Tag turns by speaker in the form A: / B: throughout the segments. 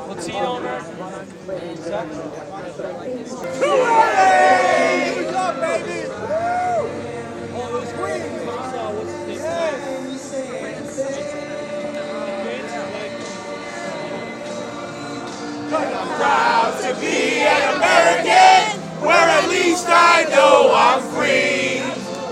A: What's he on there?
B: Here we go, baby!
A: Oh, it was Queen.
B: I'm proud to be an American, where at least I know I'm free.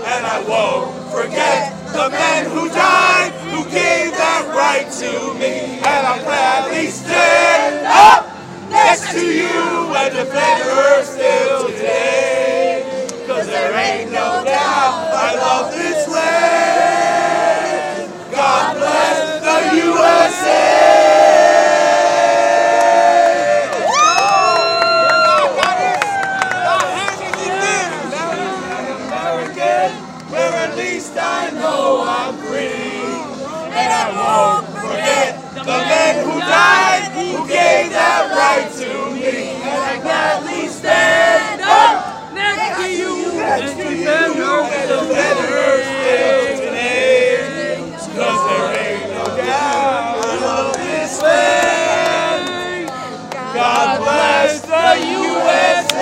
B: And I won't forget the men who died, who gave that right to me. And I'm gladly stand up next to you and defend her still today. Cause there ain't no doubt I love this land. God bless the USA. I know I'm free, and I won't forget the men who died, who gave that right to me. And I gladly stand up next to you and defend her still today. Cause there ain't no doubt I love this land. God bless the USA.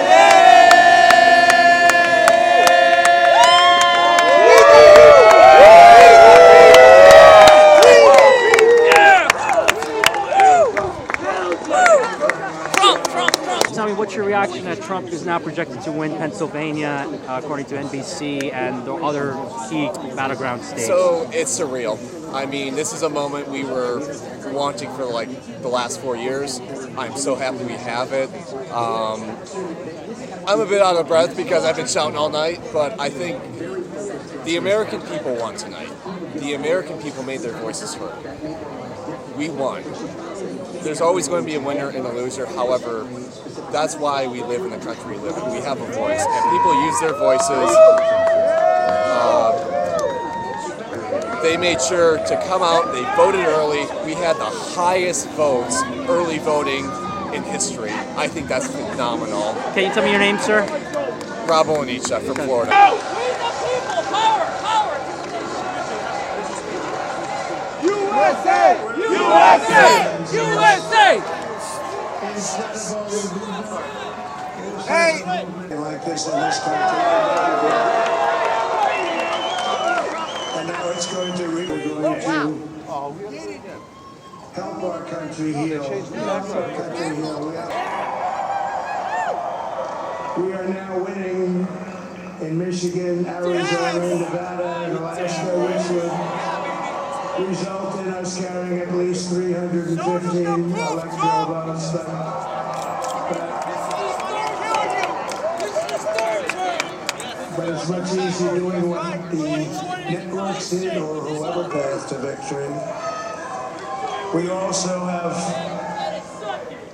C: Tell me, what's your reaction that Trump is now projected to win Pennsylvania, according to NBC and the other key battleground states?
D: So it's surreal. I mean, this is a moment we were wanting for like the last 4 years. I'm so happy we have it. I'm a bit out of breath because I've been shouting all night, but I think the American people won tonight. The American people made their voices heard. We won. There's always going to be a winner and a loser. However, that's why we live in the country we live in. We have a voice, and people use their voices. They made sure to come out. They voted early. We had the highest votes, early voting in history. I think that's phenomenal.
C: Can you tell me your name, sir?
D: Rob Onicha from Florida.
A: We the people, power, power.
B: USA! USA!
A: USA!
B: Hey!
E: Like this in this country. And now it's going to help our country heal. We are now winning in Michigan, Arizona, Nevada, and Alaska, which would result in us carrying at least 315 electoral votes. But it's much easier doing what the networks did or whoever path to victory. We also have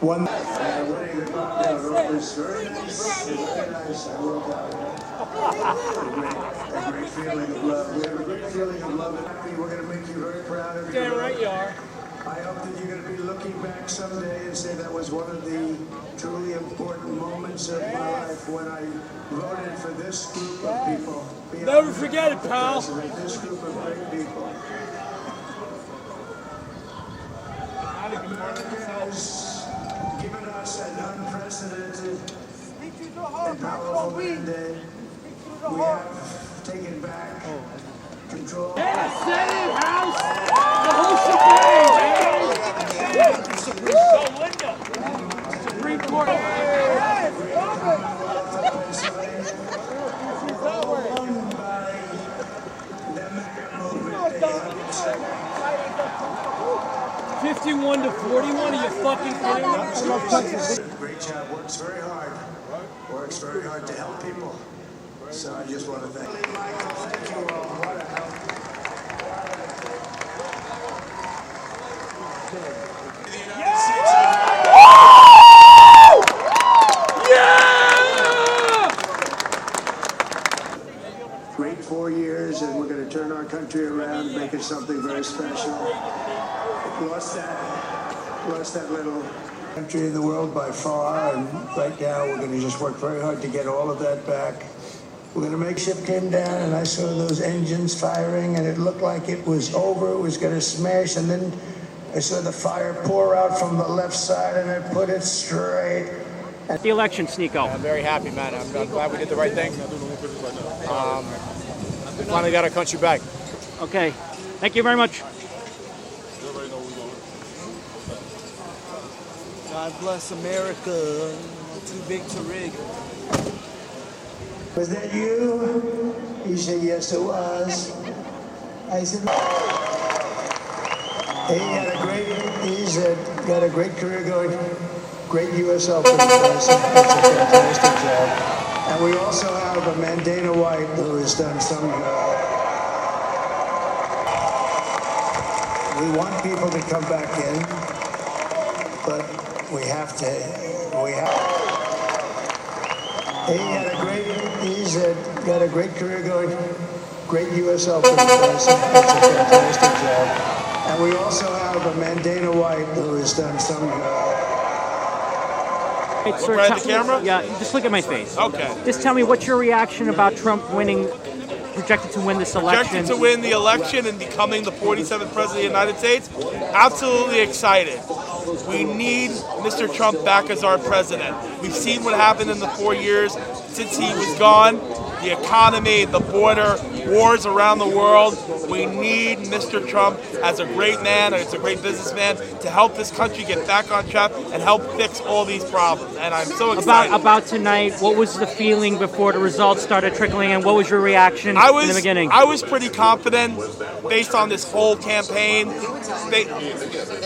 E: one. Winning the popular was very nice. Very nice. I worked out. A great feeling of love. We have a great feeling of love and happy. We're going to make you very proud.
A: Damn right you are.
E: I hope that you're going to be looking back someday and say that was one of the truly important moments of my life when I voted for this group of people.
A: Never forget it, pal.
E: This group of great people. Has given us an unprecedented and powerful mandate. We have taken back control.
A: Senate, House, the whole shebang, Supreme Court. $51 to 41, are you fucking kidding me?
E: Great job, works very hard to help people. So I just want to thank Michael. Thank you all. What a help. Great 4 years, and we're going to turn our country around, make it something very special. Lost that little country in the world by far, and right now we're going to just work very hard to get all of that back. We're going to make ship came down, and I saw those engines firing, and it looked like it was over. It was going to smash, and then I saw the fire pour out from the left side, and I put it straight.
C: The election, Sneeko.
F: I'm very happy, man. I'm glad we did the right thing. We finally got our country back.
C: Okay. Thank you very much.
G: God bless America. Too big to rig.
E: Was that you? He said, yes, it was. I said, he's got a great career going, great U.S. Open. That's a fantastic job. And we also have a man, Dana White, who has done some. We want people to come back in, but we have to. He's got a great career going, great U.S. Open. That's a fantastic job. And we also have a man, Dana White, who has done some.
C: Look
B: right at the camera?
C: Yeah, just look at my face.
B: Okay.
C: Just tell me, what's your reaction about Trump winning, projected to win this election?
B: Projected to win the election and becoming the 47th president of the United States? Absolutely excited. We need Mr. Trump back as our president. We've seen what happened in the 4 years since he was gone. The economy, the border, wars around the world. We need Mr. Trump as a great man, as a great businessman, to help this country get back on track and help fix all these problems. And I'm so excited.
C: About tonight, what was the feeling before the results started trickling in? What was your reaction in the beginning?
B: I was pretty confident based on this whole campaign.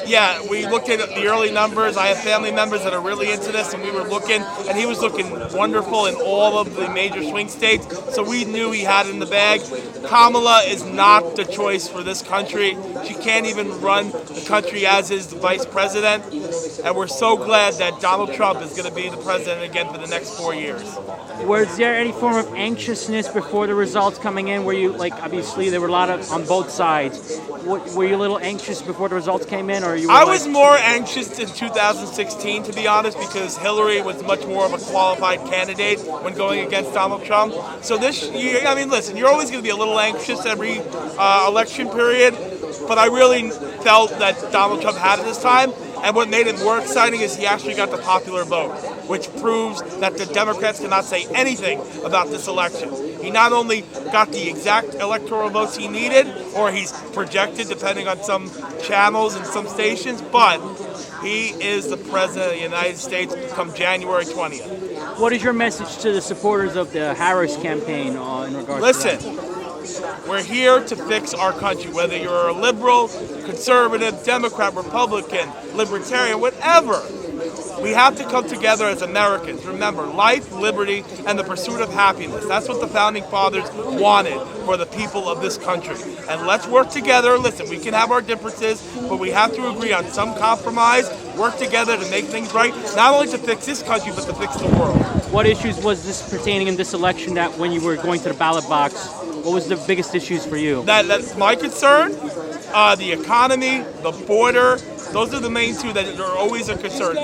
B: Yeah, we looked at the early numbers. I have family members that are really into this, and we were looking, and he was looking wonderful in all of the major swing states. So we knew he had it in the bag. Kamala is not the choice for this country. She can't even run the country as his vice president. And we're so glad that Donald Trump is going to be the president again for the next 4 years.
C: Was there any form of anxiousness before the results coming in? Were you, like, obviously there were a lot of on both sides. Were you a little anxious before the results came in, or you?
B: I was more anxious in 2016, to be honest, because Hillary was much more of a qualified candidate when going against Donald Trump. So this year, I mean, listen, you're always going to be a little anxious every election period, but I really felt that Donald Trump had it this time. And what made it more exciting is he actually got the popular vote, which proves that the Democrats cannot say anything about this election. He not only got the exact electoral votes he needed, or he's projected depending on some channels and some stations, but he is the president of the United States come January 20th.
C: What is your message to the supporters of the Harris campaign in regards to that?
B: We're here to fix our country, whether you're a liberal, conservative, Democrat, Republican, libertarian, whatever. We have to come together as Americans. Remember, life, liberty, and the pursuit of happiness. That's what the Founding Fathers wanted for the people of this country. And let's work together. Listen, we can have our differences, but we have to agree on some compromise, work together to make things right, not only to fix this country, but to fix the world.
C: What issues was this pertaining in this election that when you were going to the ballot box, what was the biggest issues for you?
B: That's my concern. The economy, the border, those are the main two that are always a concern.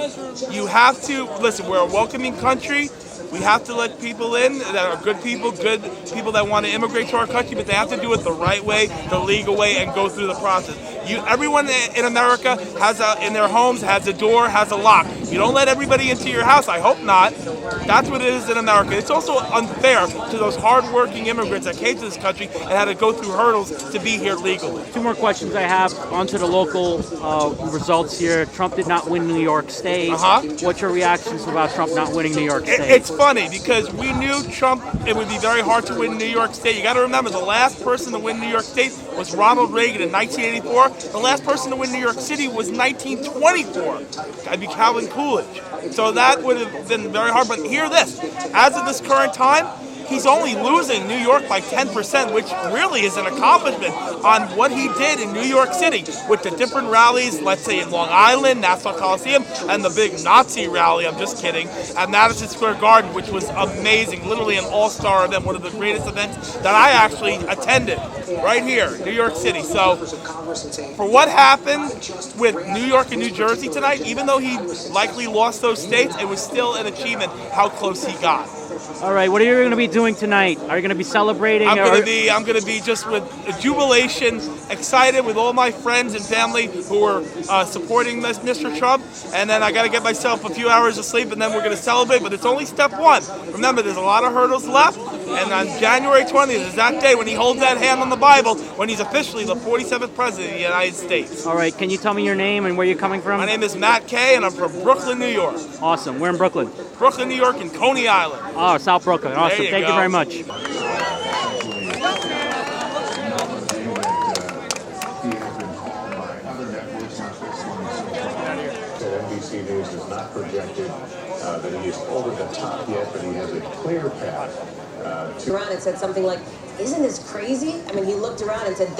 B: You have to, listen, we're a welcoming country. We have to let people in that are good people that want to immigrate to our country, but they have to do it the right way, the legal way, and go through the process. Everyone in America in their homes has a door, has a lock. You don't let everybody into your house. I hope not. That's what it is in America. It's also unfair to those hard-working immigrants that came to this country and had to go through hurdles to be here legally.
C: Two more questions I have. Onto the local results here. Trump did not win New York State. What's your reactions about Trump not winning New York State?
B: It's funny because we knew Trump, it would be very hard to win New York State. You got to remember, the last person to win New York State was Ronald Reagan in 1984. The last person to win New York City was 1924. That'd be Calvin Coolidge. So that would have been very hard. But hear this, as of this current time, he's only losing New York by 10%, which really is an accomplishment on what he did in New York City with the different rallies, let's say in Long Island, Nassau Coliseum, and the big Nazi rally, I'm just kidding, at Madison Square Garden, which was amazing, literally an all-star event, one of the greatest events that I actually attended right here, New York City. So for what happened with New York and New Jersey tonight, even though he likely lost those states, it was still an achievement how close he got.
C: All right, what are you going to be doing tonight? Are you going to be celebrating?
B: I'm gonna be just with a jubilation, excited with all my friends and family who are supporting Mr. Trump. And then I got to get myself a few hours of sleep, and then we're gonna celebrate. But it's only step one. Remember, there's a lot of hurdles left. And on January 20th is that day when he holds that hand on the Bible, when he's officially the 47th president of the United States.
C: All right, can you tell me your name and where you're coming from?
B: My name is Matt Kay, and I'm from Brooklyn, New York.
C: Awesome. We're in Brooklyn.
B: Brooklyn, New York, and Coney Island.
C: Oh, South Brooklyn. Awesome. Thank you very much.
H: NBC News has not projected that he is over the top yet, but he has a clear path.
I: Around and said something like, "Isn't this crazy?" I mean, he looked around and said,